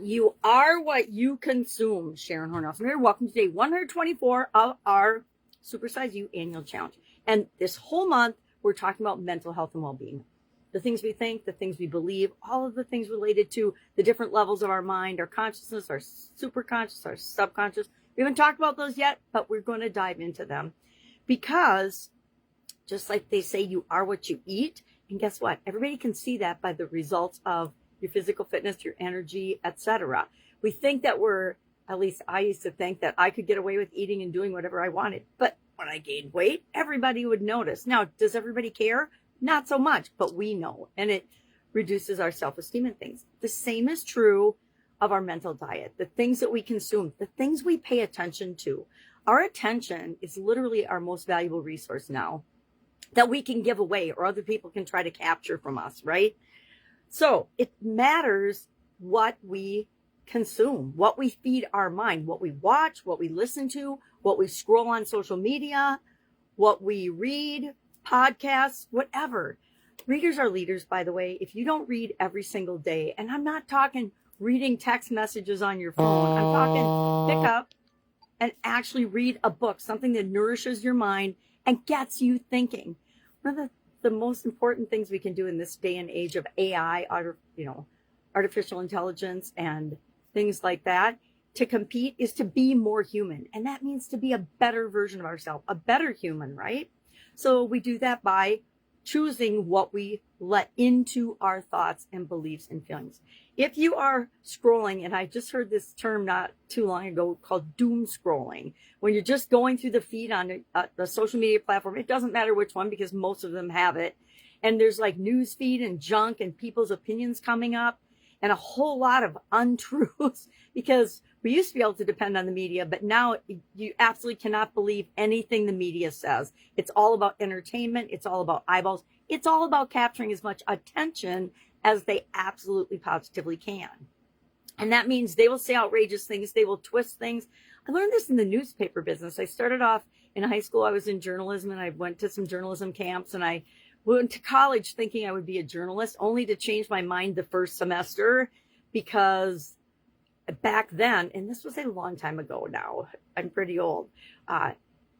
You are what you consume. Sharon Horne-Ellstrom here. Welcome to day 124 of our Supersize You annual challenge. And this whole month, we're talking about mental health and well-being. The things we think, the things we believe, all of the things related to the different levels of our mind, our consciousness, our superconscious, our subconscious. We haven't talked about those yet, but we're going to dive into them because just like they say, you are what you eat. And guess what? Everybody can see that by the results of your physical fitness, your energy, etc. We think that at least I used to think that I could get away with eating and doing whatever I wanted. But when I gained weight, everybody would notice. Now, does everybody care? Not so much, but we know. And it reduces our self-esteem and things. The same is true of our mental diet, the things that we consume, the things we pay attention to. Our attention is literally our most valuable resource now that we can give away or other people can try to capture from us, right? So it matters what we consume, what we feed our mind, what we watch, what we listen to, what we scroll on social media, what we read, podcasts, whatever. Readers are leaders, by the way. If you don't read every single day, and I'm not talking reading text messages on your phone, I'm talking pick up and actually read a book, something that nourishes your mind and gets you thinking. One of the most important things we can do in this day and age of AI, artificial intelligence and things like that, to compete is to be more human. And that means to be a better version of ourselves, a better human, right? So we do that by choosing what we let into our thoughts and beliefs and feelings. If you are scrolling, and I just heard this term not too long ago called doom scrolling, when you're just going through the feed on the social media platform, it doesn't matter which one because most of them have it. And there's like news feed and junk and people's opinions coming up and a whole lot of untruths because we used to be able to depend on the media, but now you absolutely cannot believe anything the media says. It's all about entertainment. It's all about eyeballs. It's all about capturing as much attention as they absolutely positively can. And that means they will say outrageous things. They will twist things. I learned this in the newspaper business. I started off in high school. I was in journalism and I went to some journalism camps and I went to college thinking I would be a journalist, only to change my mind the first semester because back then, and this was a long time ago now, I'm pretty old,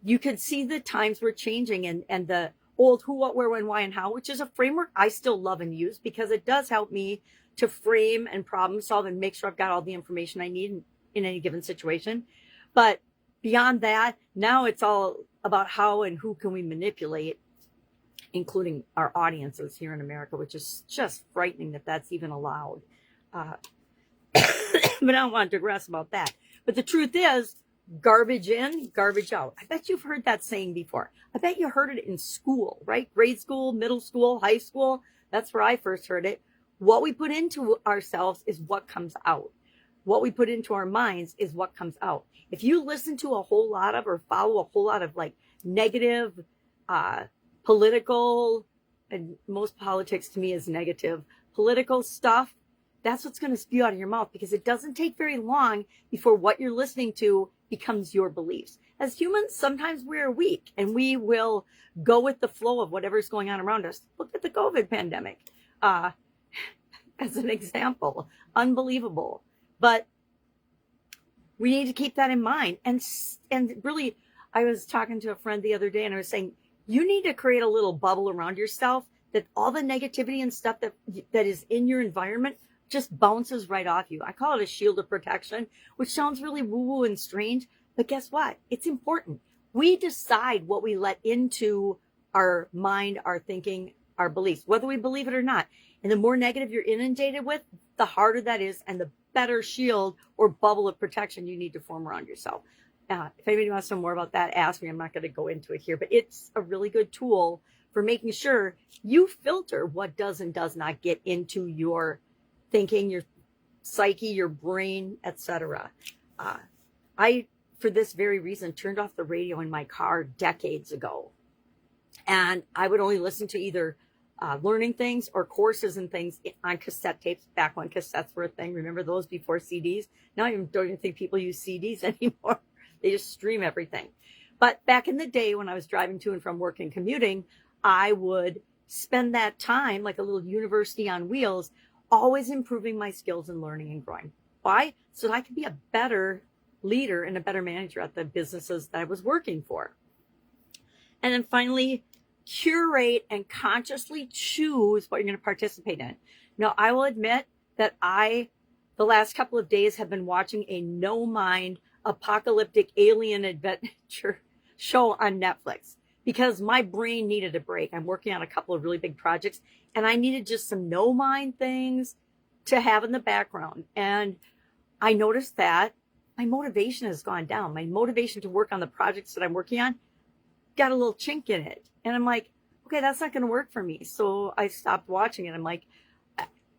you could see the times were changing and the old who, what, where, when, why, and how, which is a framework I still love and use because it does help me to frame and problem solve and make sure I've got all the information I need in any given situation. But beyond that, now it's all about how and who can we manipulate, including our audiences here in America, which is just frightening that that's even allowed. But I don't want to digress about that. But the truth is, garbage in, garbage out. I bet you've heard that saying before. I bet you heard it in school, right? Grade school, middle school, high school. That's where I first heard it. What we put into ourselves is what comes out. What we put into our minds is what comes out. If you listen to a whole lot of or follow a whole lot of like negative, political, and most politics to me is negative, political stuff, that's what's going to spew out of your mouth because it doesn't take very long before what you're listening to becomes your beliefs. As humans, sometimes we're weak and we will go with the flow of whatever's going on around us. Look at the COVID pandemic as an example. Unbelievable. But we need to keep that in mind. And really, I was talking to a friend the other day and I was saying, you need to create a little bubble around yourself that all the negativity and stuff that is in your environment just bounces right off you. I call it a shield of protection, which sounds really woo-woo and strange, but guess what? It's important. We decide what we let into our mind, our thinking, our beliefs, whether we believe it or not. And the more negative you're inundated with, the harder that is and the better shield or bubble of protection you need to form around yourself. If anybody wants to know more about that, ask me. I'm not going to go into it here, but it's a really good tool for making sure you filter what does and does not get into your thinking, your psyche, your brain, etc. I, for this very reason, turned off the radio in my car decades ago. And I would only listen to either learning things or courses and things on cassette tapes back when cassettes were a thing. Remember those before CDs? Now I don't even think people use CDs anymore. They just stream everything. But back in the day when I was driving to and from work and commuting, I would spend that time like a little university on wheels, always improving my skills and learning and growing. Why? So that I could be a better leader and a better manager at the businesses that I was working for. And then finally, curate and consciously choose what you're going to participate in. Now, I will admit that the last couple of days, have been watching a no-mind apocalyptic alien adventure show on Netflix because my brain needed a break. I'm working on a couple of really big projects and I needed just some no-mind things to have in the background. And I noticed that my motivation has gone down. My motivation to work on the projects that I'm working on got a little chink in it. And I'm like, okay, that's not going to work for me. So I stopped watching it. I'm like,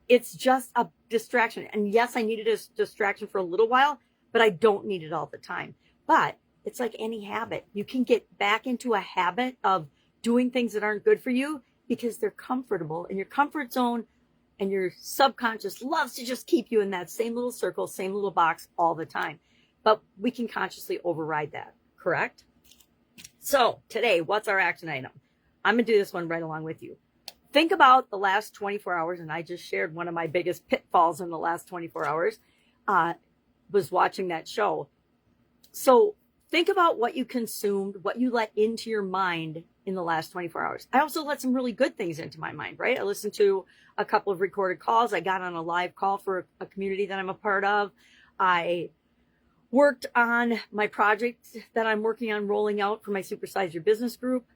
it's just a distraction. And yes, I needed a distraction for a little while, but I don't need it all the time. But it's like any habit. You can get back into a habit of doing things that aren't good for you because they're comfortable in your comfort zone, and your subconscious loves to just keep you in that same little circle, same little box all the time. But we can consciously override that, correct? So today, what's our action item? I'm going to do this one right along with you. Think about the last 24 hours, and I just shared one of my biggest pitfalls in the last 24 hours, was watching that show. So think about what you consumed, what you let into your mind in the last 24 hours. I also let some really good things into my mind, right? I listened to a couple of recorded calls. I got on a live call for a community that I'm a part of. I worked on my project that I'm working on rolling out for my Supersize Your Business group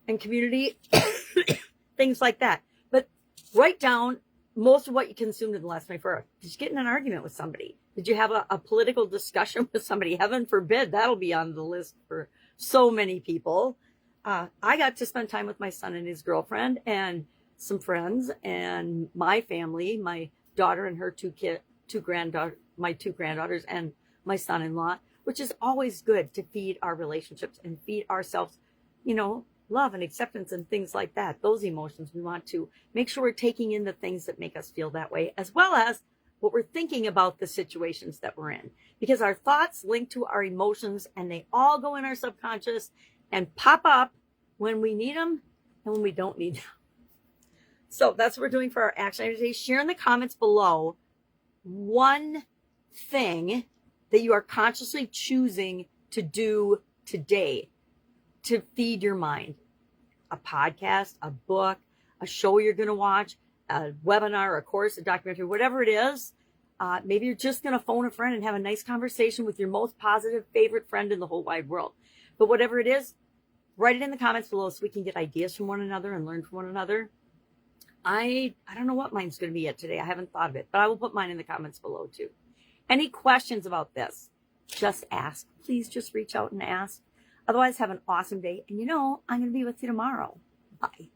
and community, things like that. But write down most of what you consumed in the last 24 hours. Did you get in an argument with somebody? Did you have a political discussion with somebody? Heaven forbid, that'll be on the list for so many people. I got to spend time with my son and his girlfriend and some friends and my family, my daughter and her two granddaughters and my son-in-law, which is always good to feed our relationships and feed ourselves, love and acceptance and things like that. Those emotions, we want to make sure we're taking in the things that make us feel that way, as well as what we're thinking about the situations that we're in, because our thoughts link to our emotions and they all go in our subconscious and pop up when we need them and when we don't need them. So that's what we're doing for our action item today. Share in the comments below one thing that you are consciously choosing to do today to feed your mind. A podcast, a book, a show you're going to watch, a webinar, a course, a documentary, whatever it is. Maybe you're just going to phone a friend and have a nice conversation with your most positive favorite friend in the whole wide world. But whatever it is, write it in the comments below so we can get ideas from one another and learn from one another. I don't know what mine's going to be yet today. I haven't thought of it, but I will put mine in the comments below too. Any questions about this? Just ask. Please just reach out and ask. Otherwise, have an awesome day. And I'm going to be with you tomorrow. Bye.